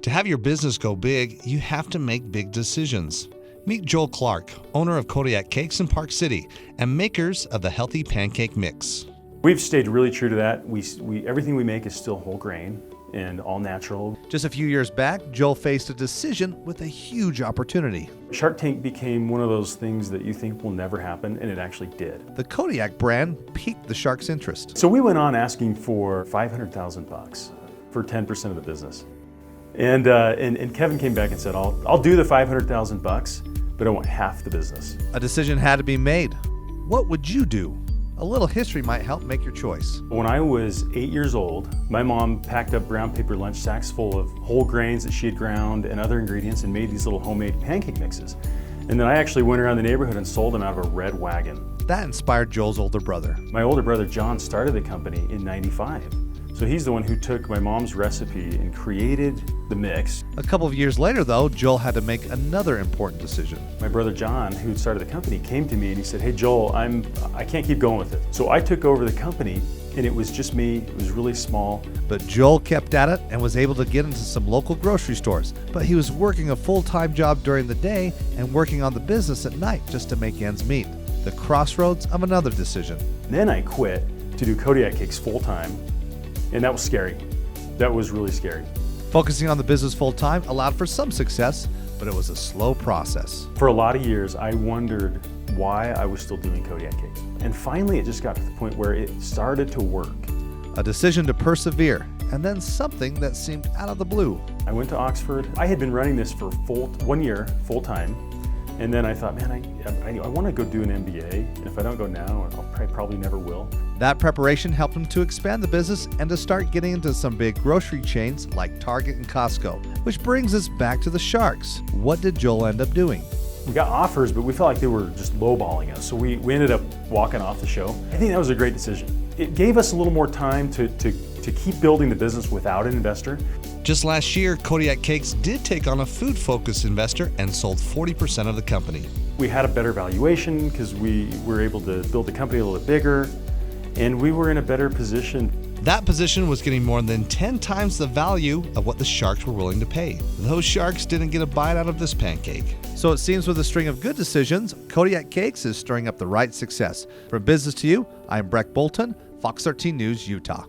To have your business go big, you have to make big decisions. Meet Joel Clark, owner of Kodiak Cakes in Park City and makers of the healthy pancake mix. We've stayed really true to that. Everything we make is still whole grain and all natural. Just a few years back, Joel faced a decision with a huge opportunity. Shark Tank became one of those things that you think will never happen, and it actually did. The Kodiak brand piqued the shark's interest. So we went on asking for $500,000 for 10% of the business. And Kevin came back and said, I'll do the $500,000, but I want half the business. A decision had to be made. What would you do? A little history might help make your choice. When I was 8 years old, my mom packed up brown paper lunch sacks full of whole grains that she had ground and other ingredients and made these little homemade pancake mixes. And then I actually went around the neighborhood and sold them out of a red wagon. That inspired Joel's older brother. My older brother John started the company in '95. So he's the one who took my mom's recipe and created the mix. A couple of years later, though, Joel had to make another important decision. My brother John, who started the company, came to me and he said, "Hey Joel, I can't keep going with it." So I took over the company and it was just me. It was really small. But Joel kept at it and was able to get into some local grocery stores. But he was working a full-time job during the day and working on the business at night just to make ends meet. The crossroads of another decision. Then I quit to do Kodiak Cakes full-time. And that was scary. That was really scary. Focusing on the business full-time allowed for some success, but it was a slow process. For a lot of years, I wondered why I was still doing Kodiak Cakes. And finally, it just got to the point where it started to work. A decision to persevere, and then something that seemed out of the blue. I went to Oxford. I had been running this for 1 year, full-time. And then I thought, man, I want to go do an MBA. And if I don't go now, I probably never will. That preparation helped him to expand the business and to start getting into some big grocery chains like Target and Costco. Which brings us back to the sharks. What did Joel end up doing? We got offers, but we felt like they were just lowballing us. So we ended up walking off the show. I think that was a great decision. It gave us a little more time to keep building the business without an investor. Just last year, Kodiak Cakes did take on a food-focused investor and sold 40% of the company. We had a better valuation because we were able to build the company a little bit bigger, and we were in a better position. That position was getting more than 10 times the value of what the sharks were willing to pay. Those sharks didn't get a bite out of this pancake. So it seems with a string of good decisions, Kodiak Cakes is stirring up the right success. From business to you, I'm Breck Bolton, Fox 13 News, Utah.